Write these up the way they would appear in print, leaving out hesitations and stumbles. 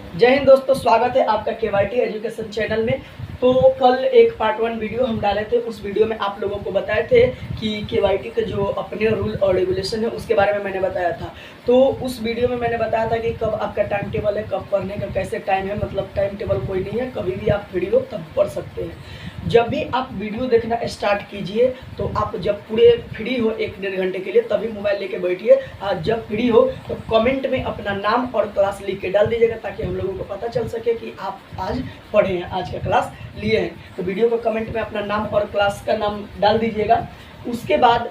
जय हिंद दोस्तों, स्वागत है आपका केवाईटी एजुकेशन चैनल में। तो कल एक पार्ट 1 वीडियो हम डाले थे। उस वीडियो में आप लोगों को बताए थे कि केवाईटी के जो अपने रूल और रेगुलेशन है उसके बारे में मैंने बताया था। तो उस वीडियो में मैंने बताया था कि कब आपका टाइम टेबल है, कब पढ़ने का कैसे टाइम है, मतलब टाइम टेबल कोई नहीं है, कभी भी आप फ्री हो तब पढ़ सकते हैं। जब भी आप वीडियो देखना स्टार्ट कीजिए तो आप जब पूरे फ्री हो 1-1.5 घंटे के लिए तभी मोबाइल लेके बैठिए। आज जब फ्री हो तो कमेंट में अपना नाम और क्लास लिख के डाल दीजिएगा ताकि हम लोगों को पता चल सके कि आप आज पढ़े हैं, आज का क्लास लिए हैं। तो वीडियो को कमेंट में अपना नाम और क्लास का नाम डाल दीजिएगा। उसके बाद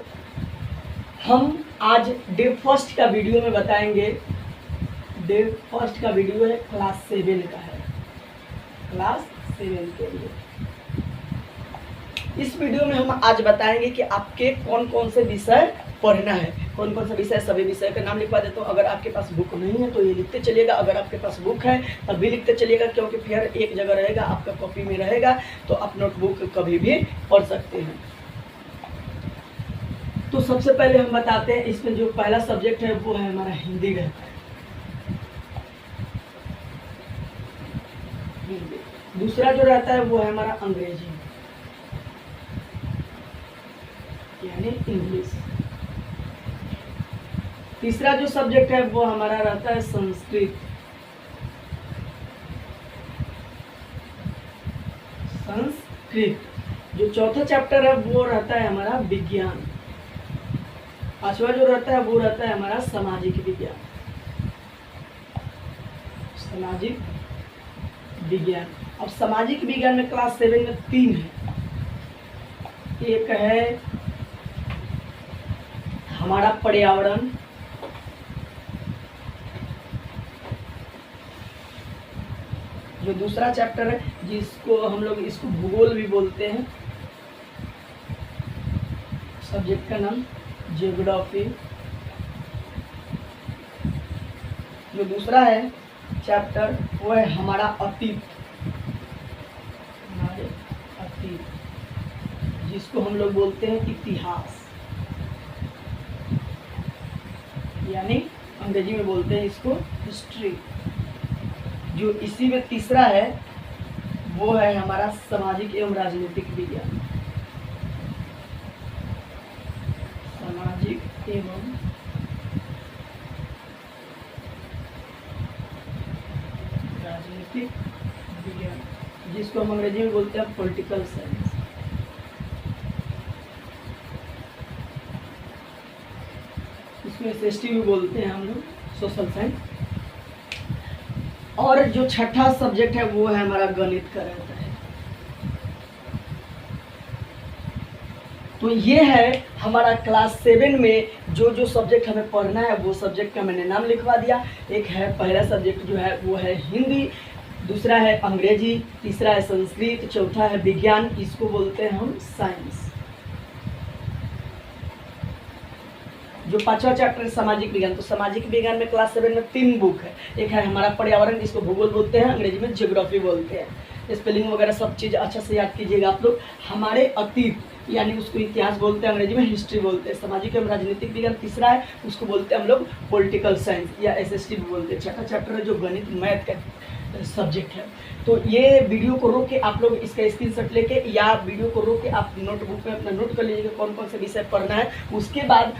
हम आज डे फर्स्ट का वीडियो में बताएंगे। डे फर्स्ट का वीडियो है क्लास 7 का है, क्लास 7 के लिए। इस वीडियो में हम आज बताएंगे कि आपके कौन कौन से विषय पढ़ना है, कौन कौन से विषय। सभी विषय का नाम लिखवा देता हूँ। अगर आपके पास बुक नहीं है तो ये लिखते चलिएगा, अगर आपके पास बुक है तब भी लिखते चलिएगा, क्योंकि फिर एक जगह रहेगा, आपका कॉपी में रहेगा तो आप नोटबुक कभी भी पढ़ सकते हैं। तो सबसे पहले हम बताते हैं, इसमें जो पहला सब्जेक्ट है वो है हमारा हिंदी रहता है। हिंदी। दूसरा जो रहता है वो है हमारा अंग्रेजी यानी इंग्लिश। तीसरा जो सब्जेक्ट है वो हमारा रहता है संस्कृत। संस्कृत। जो चौथा चैप्टर है वो रहता है हमारा विज्ञान। पांचवा जो रहता है वो रहता है हमारा सामाजिक विज्ञान। सामाजिक विज्ञान। अब सामाजिक विज्ञान में क्लास 7 में 3 है। एक है हमारा पर्यावरण, जो दूसरा चैप्टर है जिसको हम लोग इसको भूगोल भी बोलते हैं, सब्जेक्ट का नाम ज्योग्राफी। जो दूसरा है चैप्टर वो है हमारा अतीत, हमारे अतीत, जिसको हम लोग बोलते हैं इतिहास, यानी अंग्रेजी में बोलते हैं इसको हिस्ट्री। जो इसी में तीसरा है वो है हमारा सामाजिक एवं राजनीतिक विज्ञान। सामाजिक एवं राजनीतिक विज्ञान, जिसको हम अंग्रेजी में बोलते हैं पॉलिटिकल साइंस। इसमें SST भी बोलते हैं हम लोग, सोशल साइंस। और जो छठा सब्जेक्ट है वो है हमारा गणित का रहता है। तो ये है हमारा क्लास 7 में जो जो सब्जेक्ट हमें पढ़ना है वो सब्जेक्ट का मैंने नाम लिखवा दिया। एक है पहला सब्जेक्ट जो है वो है हिंदी, दूसरा है अंग्रेजी, तीसरा है संस्कृत, चौथा है विज्ञान, इसको बोलते हैं हम साइंस। जो पांचवा चैप्टर है सामाजिक विज्ञान, तो सामाजिक विज्ञान में क्लास 7 में 3 बुक है। एक है हमारा पर्यावरण, जिसको भूगोल बोलते हैं, अंग्रेजी में ज्योग्राफी बोलते हैं। स्पेलिंग वगैरह सब चीज़ अच्छा से याद कीजिएगा आप लोग। हमारे अतीत यानी उसको इतिहास बोलते हैं, अंग्रेजी में हिस्ट्री बोलते हैं। सामाजिक एवं राजनीतिक विज्ञान तीसरा है, उसको बोलते हैं हम लोग पॉलिटिकल साइंस या SST भी बोलते हैं। छठा चैप्टर है जो गणित मैथ का सब्जेक्ट है। तो ये वीडियो को रोक के आप लोग इसका स्क्रीनशॉट लेके या वीडियो को रोक के आप नोटबुक में अपना नोट कर लीजिएगा कौन कौन से विषय पढ़ना है। उसके बाद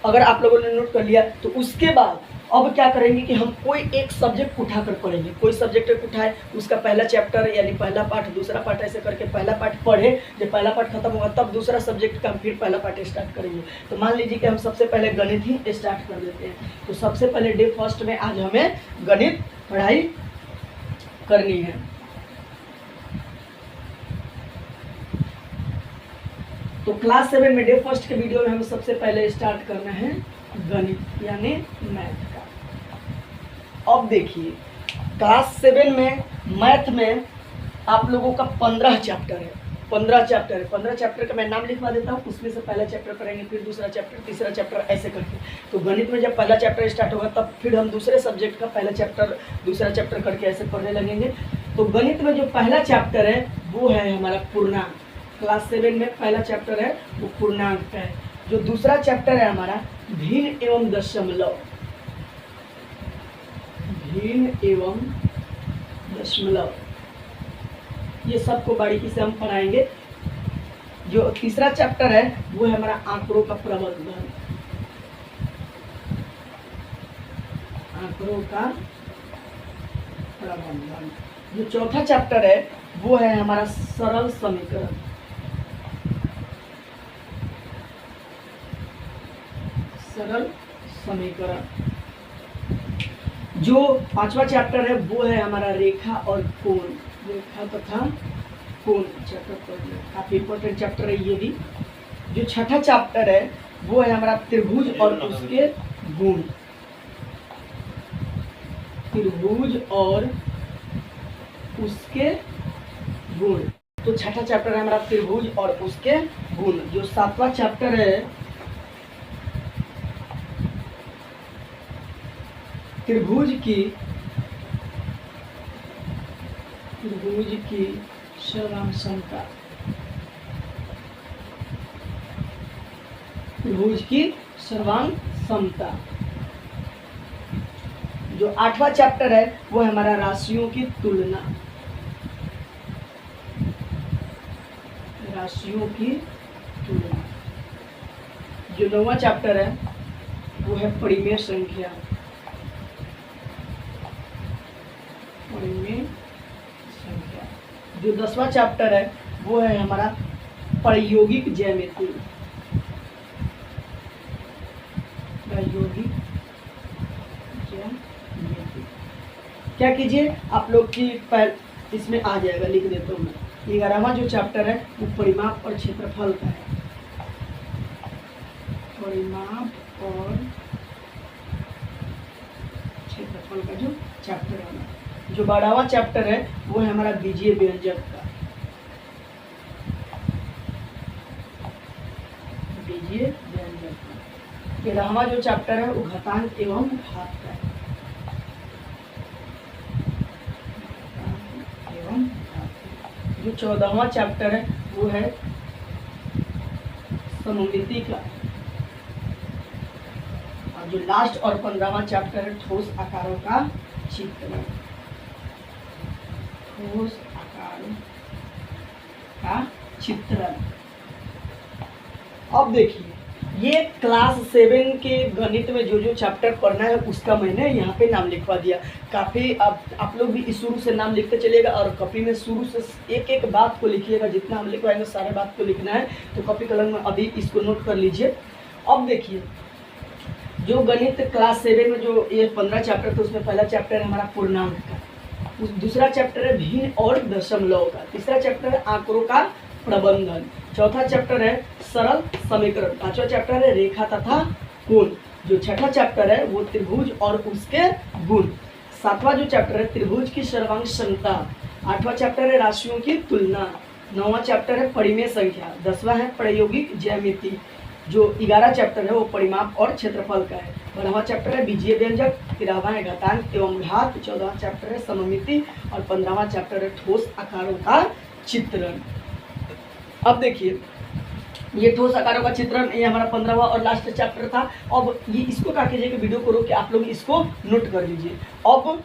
अगर आप लोगों ने नोट कर लिया तो उसके बाद अब क्या करेंगे कि हम कोई एक सब्जेक्ट उठाकर पढ़ेंगे। कोई सब्जेक्ट उठाए, उसका पहला चैप्टर यानी पहला पार्ट, दूसरा पार्ट, ऐसे करके पहला पार्ट पढ़े। जब पहला पार्ट खत्म होगा तब दूसरा सब्जेक्ट का फिर पहला पार्ट स्टार्ट करेंगे। तो मान लीजिए कि हम सबसे पहले गणित ही स्टार्ट कर देते हैं। तो सबसे पहले डे फर्स्ट में आज हमें गणित पढ़ाई करनी है। तो क्लास 7 में डे फर्स्ट के वीडियो में हमें सबसे पहले स्टार्ट करना है गणित यानी मैथ का। अब देखिए क्लास 7 में मैथ में आप लोगों का 15 चैप्टर है। 15 चैप्टर का मैं नाम लिखवा देता हूँ। उसमें से पहला चैप्टर पढ़ेंगे, फिर दूसरा चैप्टर, तीसरा चैप्टर, ऐसे करके। तो गणित में जब पहला चैप्टर स्टार्ट होगा तब फिर हम दूसरे सब्जेक्ट का पहला चैप्टर, दूसरा चैप्टर करके ऐसे पढ़ने लगेंगे। तो गणित में जो पहला चैप्टर है वो है हमारा पूर्णांक। क्लास 7 में पहला चैप्टर है वो पूर्णांक का है। जो दूसरा चैप्टर है हमारा भिन्न एवं दशमलव। भिन्न एवं दशमलव, ये सबको बारीकी से हम पढ़ाएंगे। जो तीसरा चैप्टर है वो है हमारा आंकड़ों का प्रबंधन, आंकड़ों का प्रबंधन। जो चौथा चैप्टर है वो है हमारा सरल समीकरण, सरल समीकरण। जो पांचवा चैप्टर है वो है हमारा रेखा और कोण, रेखा तथा कोण चैप्टर पढ़ना, काफी इंपॉर्टेंट चैप्टर है ये भी। जो छठा चैप्टर है वो है हमारा त्रिभुज और उसके गुण, त्रिभुज और उसके गुण। तो छठा चैप्टर है हमारा त्रिभुज और उसके गुण। जो सातवां चैप्टर है त्रिभुज की सर्वांग समता, त्रिभुज की सर्वांग समता। जो आठवां चैप्टर है वो है हमारा राशियों की तुलना, राशियों की तुलना। जो नौवां चैप्टर है वो है परिमेय संख्या, परिमेय संख्या। जो 10वां चैप्टर है वो है हमारा प्रायोगिक ज्यामिति, प्रायोगिक ज्यामिति। क्या कीजिए आप लोग की इसमें आ जाएगा, लिख देता हूँ मैं। 11वां जो चैप्टर है वो परिमाप और क्षेत्रफल का है, परिमाप और क्षेत्रफल का जो चैप्टर है। जो 12वां चैप्टर है वो है हमारा बीजीय व्यंजक का, बीजीय व्यंजक का। 13वां जो चैप्टर है वो घातांक एवं घात का है, एवं घात। जो 14वां चैप्टर है वो है सममिति का। और जो लास्ट और 15वां चैप्टर है ठोस आकारों का चित्रण, ठोस आकारों का चित्रण। अब देखिए ये क्लास 7 के गणित में जो जो चैप्टर पढ़ना है उसका मैंने यहाँ पे नाम लिखवा दिया। काफ़ी आप लोग भी शुरू से नाम लिखते चलिएगा और कॉपी में शुरू से एक एक बात को लिखिएगा। जितना हम लिखवाएंगे सारे बात को लिखना है, तो कॉपी कलम में अभी इसको नोट कर लीजिए। अब देखिए जो गणित क्लास 7 में जो ये 15 चैप्टर थे उसमें पहला चैप्टर है हमारा पूर्णांक का, दूसरा चैप्टर है भिन्न और दशमलव का, तीसरा चैप्टर है आंकड़ों का प्रबंधन, चौथा चैप्टर है सरल समीकरण, पांचवा चैप्टर है रेखा तथा कोण, जो छठा चैप्टर है वो त्रिभुज और उसके गुण, सातवां जो चैप्टर है त्रिभुज की सर्वांग समता, आठवां चैप्टर है राशियों की तुलना, नौवां चैप्टर है परिमेय संख्या, 10वां है प्रायोगिक ज्यामिति, जो 11 चैप्टर है वो परिमाप और क्षेत्रफल का है, 12वां चैप्टर है बीजीय व्यंजक, 13वां है घातांक एवं घात, 14वां चैप्टर है सममिति और 15वां चैप्टर है ठोस आकारों का चित्रण। अब देखिए ये ठोस आकारों का चित्रण ये हमारा 15वां और लास्ट चैप्टर था। अब ये इसको क्या कीजिए कि वीडियो को रोक के आप लोग इसको नोट कर लीजिए। अब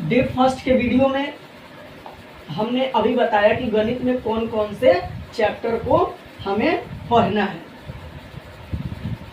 डे फर्स्ट के वीडियो में हमने अभी बताया कि गणित में कौन कौन से चैप्टर को हमें पढ़ना है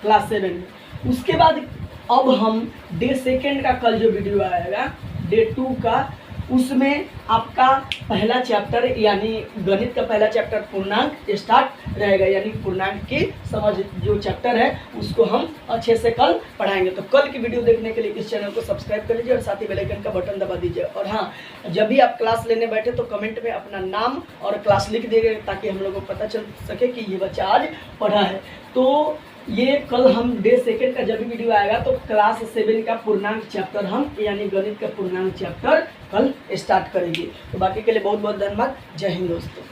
क्लास 7 में। उसके बाद अब हम डे सेकेंड का कल जो वीडियो आएगा डे 2 का, उसमें आपका पहला चैप्टर यानी गणित का पहला चैप्टर पूर्णांक स्टार्ट रहेगा, यानी पूर्णांक की समझ जो चैप्टर है उसको हम अच्छे से कल पढ़ाएंगे। तो कल की वीडियो देखने के लिए इस चैनल को सब्सक्राइब कर लीजिए और साथ ही बेल आइकन का बटन दबा दीजिए। और हाँ, जब भी आप क्लास लेने बैठे तो कमेंट में अपना नाम और क्लास लिख दीजिए ताकि हम लोगों को पता चल सके कि ये बच्चा आज पढ़ा है। तो ये कल हम डे सेकेंड का जब भी वीडियो आएगा तो क्लास 7 का पूर्णांक चैप्टर हम यानी गणित का पूर्णांक चैप्टर कल स्टार्ट करेंगे। तो बाकी के लिए बहुत बहुत धन्यवाद। जय हिंद दोस्तों।